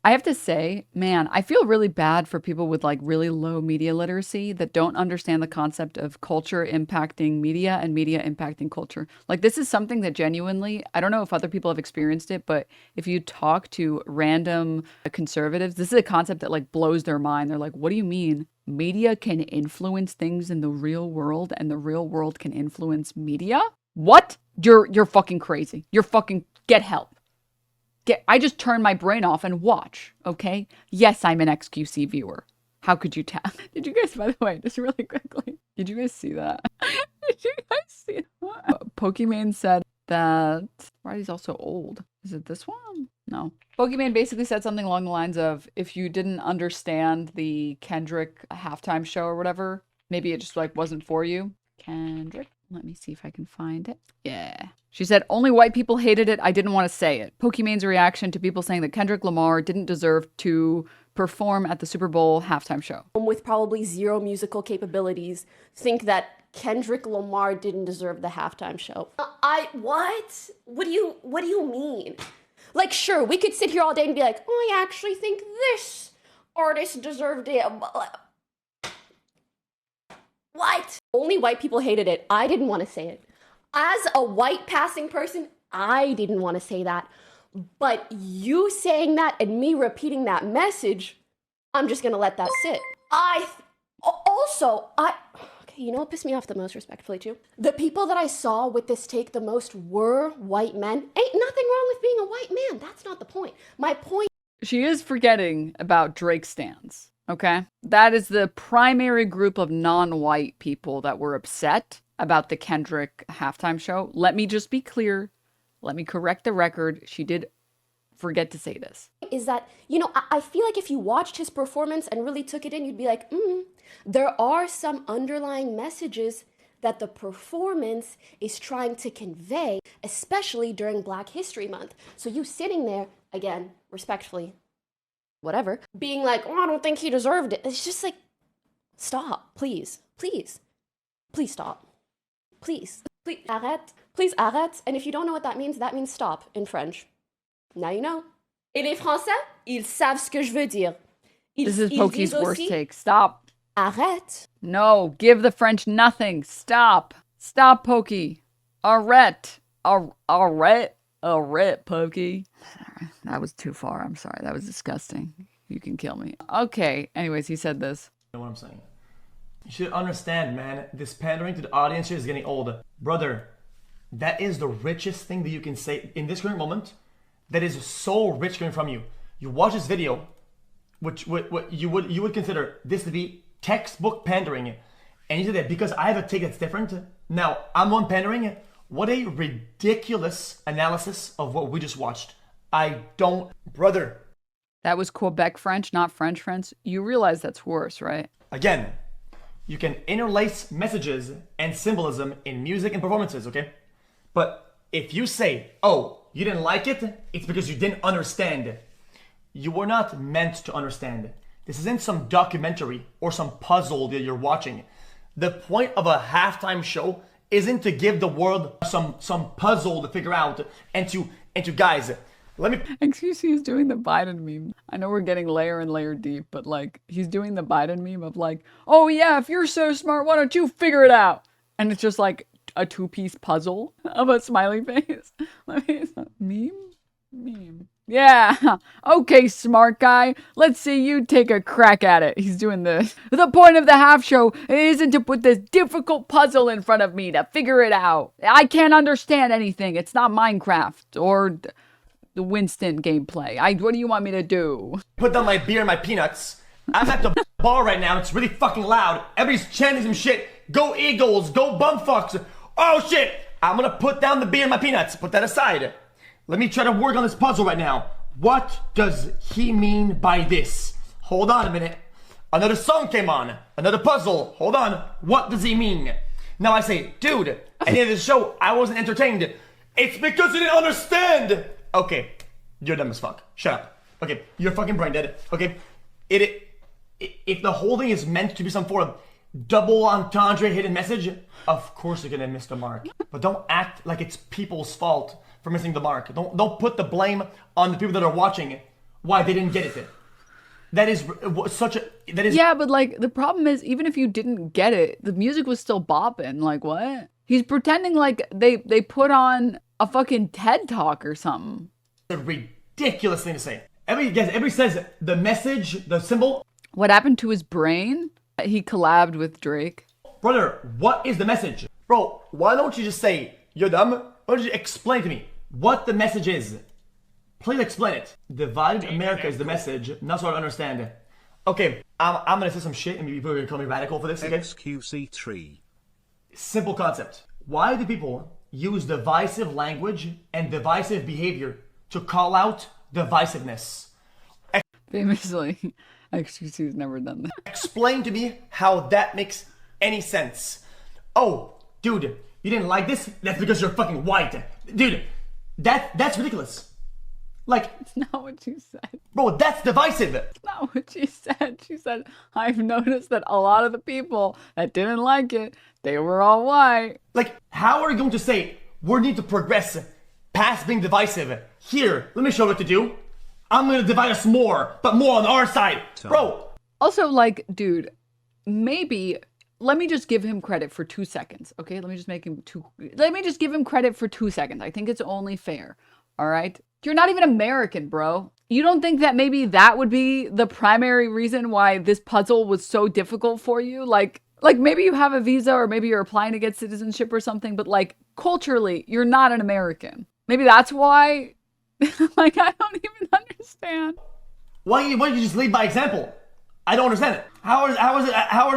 I have to say, man, I feel really bad for people with like really low media literacy that don't understand the concept of culture impacting media and media impacting culture. Like, this is something that genuinely, I don't know if other people have experienced it, but if you talk to random conservatives, this is a concept that like blows their mind. They're like, what do you mean? Media can influence things in the real world and the real world can influence media? What? You're fucking crazy. You're fucking get help. I just turn my brain off and watch, okay? Yes, I'm an xQc viewer. How could you tell? Did you guys, by the way, just really quickly, did you guys see that? Did you guys see that? Pokimane said that, right, he's also old. Is it this one? No. Pokimane basically said something along the lines of, if you didn't understand the Kendrick halftime show or whatever, maybe it just like wasn't for you. Kendrick. Let me see if I can find it. Yeah. She said, only white people hated it. I didn't want to say it. Pokimane's reaction to people saying that Kendrick Lamar didn't deserve to perform at the Super Bowl halftime show. With probably zero musical capabilities, think that Kendrick Lamar didn't deserve the halftime show. What? What do you mean? Like, sure, we could sit here all day and be like, oh, I actually think this artist deserved it. What? Only white people hated it. I didn't want to say it. As a white passing person, I didn't want to say that. But you saying that and me repeating that message, I'm just going to let that sit. Okay, you know what pissed me off the most, respectfully, too? The people that I saw with this take the most were white men. Ain't nothing wrong with being a white man. That's not the point. My point. She is forgetting about Drake stans. Okay? That is the primary group of non-white people that were upset about the Kendrick halftime show. Let me just be clear. Let me correct the record. She did forget to say this. Is that, you know, I feel like if you watched his performance and really took it in, you'd be like, there are some underlying messages that the performance is trying to convey, especially during Black History Month. So you sitting there, again, respectfully, whatever, being like, oh, I don't think he deserved it. It's just like, stop, please, please, please stop, please, please, arrête, please arrête. And if you don't know what that means stop in French. Now you know. Et les Français, ils savent ce que je veux dire. This is Poki's worst take. Stop. Arrête. No, give the French nothing. Stop. Stop, Poki. Arrête. Arrête. Arrête, Poki. That was too far. I'm sorry. That was disgusting. You can kill me. Okay. Anyways, he said this. You know what I'm saying? You should understand, man. This pandering to the audience here is getting old. Brother, that is the richest thing that you can say in this current moment. That is so rich coming from you. You watch this video, which what you would consider this to be textbook pandering, and you say that because I have a take that's different. Now I'm on pandering. What a ridiculous analysis of what we just watched. I don't, brother. That was Quebec French, not French French. You realize that's worse, right? Again, you can interlace messages and symbolism in music and performances, okay? But if you say, oh, you didn't like it, it's because you didn't understand. You were not meant to understand. This isn't some documentary or some puzzle that you're watching. The point of a halftime show isn't to give the world some puzzle to figure out and to guys, let me... xQc is doing the Biden meme. I know we're getting layer and layer deep, but like he's doing the Biden meme of like, oh yeah, if you're so smart, why don't you figure it out? And it's just like a two-piece puzzle of a smiley face. Meme. Yeah. Okay, smart guy. Let's see you take a crack at it. He's doing this. The point of the half show isn't to put this difficult puzzle in front of me to figure it out. I can't understand anything. It's not Minecraft or the Winston gameplay. What do you want me to do? Put down my beer and my peanuts. I'm at the bar right now. It's really fucking loud. Everybody's chanting some shit. Go Eagles. Go bumfucks. Oh shit. I'm gonna put down the beer and my peanuts. Put that aside. Let me try to work on this puzzle right now. What does he mean by this? Hold on a minute. Another song came on. Another puzzle. Hold on. What does he mean? Now I say, dude, at the end of the show, I wasn't entertained. It's because you didn't understand. Okay, you're dumb as fuck. Shut up. Okay, you're fucking brain dead. Okay, if the whole thing is meant to be some form of double entendre hidden message, of course you're gonna miss the mark. But don't act like it's people's fault for missing the mark. Don't put the blame on the people that are watching. why they didn't get it. That is Yeah, but like the problem is, even if you didn't get it, the music was still bopping. Like what? He's pretending like they put on a fucking TED talk or something. a ridiculous thing to say. Everybody says the message, the symbol. What happened to his brain? He collabed with Drake. Brother, what is the message? Bro, why don't you just say, you're dumb? Why don't you explain to me what the message is? Please explain it. Divided America is the message. Not so I understand. Okay, I'm gonna say some shit and people are gonna call me radical for this, okay? xQc tree. Simple concept. Why do people use divisive language and divisive behavior to call out divisiveness? Famously, xQc's never done that. Explain to me how that makes any sense. Oh, dude, you didn't like this? That's because you're fucking white. Dude, that's ridiculous. Like, It's not what you said. bro, that's divisive. That's not what she said. She said, I've noticed that a lot of the people that didn't like it, they were all white. Like, how are you going to say we need to progress past being divisive? Here, let me show you what to do. I'm gonna divide us more, but more on our side. Bro, Also, like, dude, maybe let me just give him credit for 2 seconds, okay? Let me just give him credit for 2 seconds. I think it's only fair. All right? You're not even American, bro. You don't think that maybe that would be the primary reason why this puzzle was so difficult for you? Like maybe you have a visa or maybe you're applying to get citizenship or something, but like culturally, you're not an American. Maybe that's why. Like, I don't even understand. why don't you just lead by example? I don't understand it. How is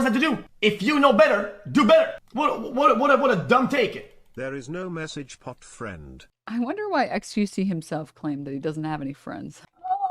that to do? If you know better, do better. What a dumb take. There is no message pot friend. I wonder why xQc himself claimed that he doesn't have any friends.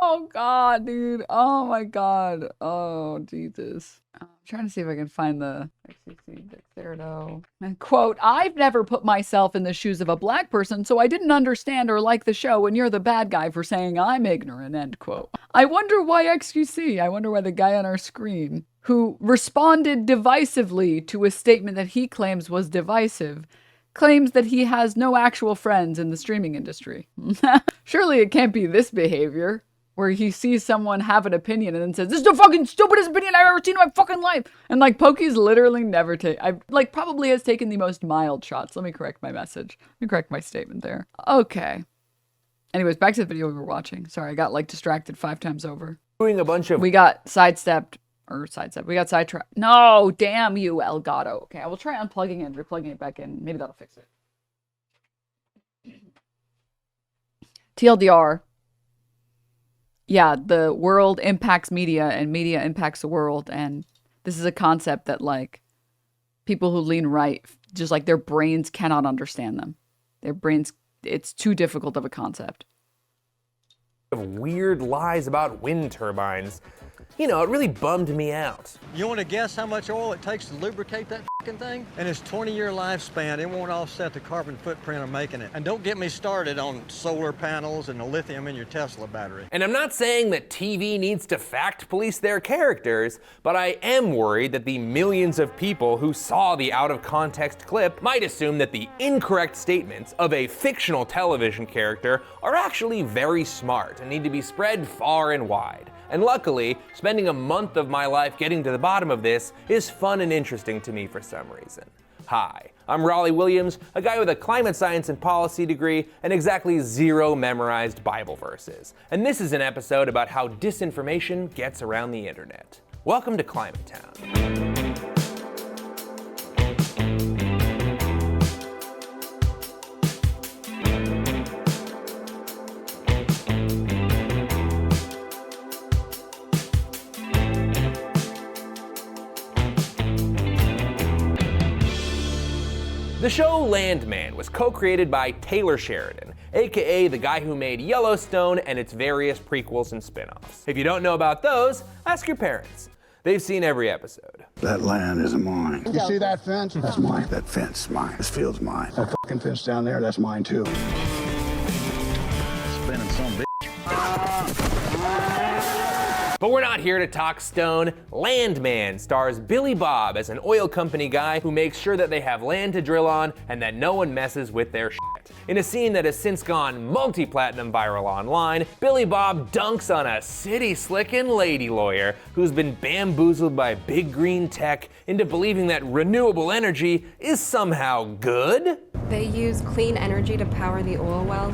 Oh God, dude. Oh my God. Oh Jesus. I'm trying to see if I can find the xQc Dexerto. And quote, I've never put myself in the shoes of a black person, so I didn't understand or like the show, and you're the bad guy for saying I'm ignorant, end quote. I wonder why xQc. I wonder why the guy on our screen who responded divisively to a statement that he claims was divisive claims that he has no actual friends in the streaming industry. Surely it can't be this behavior where he sees someone have an opinion and then says, this is the fucking stupidest opinion I've ever seen in my fucking life. And like Poki's literally never probably has taken the most mild shots. Let me correct my message. Let me correct my statement there. Okay. Anyways, back to the video we were watching. Sorry, I got like distracted 5 times over. Doing a bunch of We got sidestepped. We got sidetracked. No, damn you, Elgato. Okay, I will try unplugging it and replugging it back in. Maybe that'll fix it. TLDR. Yeah, the world impacts media and media impacts the world. And this is a concept that like people who lean right, just like their brains cannot understand them. Their brains, it's too difficult of a concept. weird lies about wind turbines. You know, it really bummed me out. You want to guess how much oil it takes to lubricate that fucking thing? And its 20-year lifespan, it won't offset the carbon footprint of making it. And don't get me started on solar panels and the lithium in your Tesla battery. And I'm not saying that TV needs to fact police their characters, but I am worried that the millions of people who saw the out of context clip might assume that the incorrect statements of a fictional television character are actually very smart and need to be spread far and wide. And luckily, spending a month of my life getting to the bottom of this is fun and interesting to me for some reason. Hi, I'm Raleigh Williams, a guy with a climate science and policy degree and exactly 0 memorized Bible verses. And this is an episode about how disinformation gets around the internet. Welcome to Climate Town. The show Landman was co-created by Taylor Sheridan, aka the guy who made Yellowstone and its various prequels and spin-offs. If you don't know about those, ask your parents. They've seen every episode. That land isn't mine. You see that fence? That's mine. That fence, mine. This field's mine. That fucking fence down there, that's mine too. Spinning some bitch. But we're not here to talk stone. Landman stars Billy Bob as an oil company guy who makes sure that they have land to drill on and that no one messes with their shit. In a scene that has since gone multi-platinum viral online, Billy Bob dunks on a city-slickin' lady lawyer who's been bamboozled by big green tech into believing that renewable energy is somehow good. They use clean energy to power the oil wells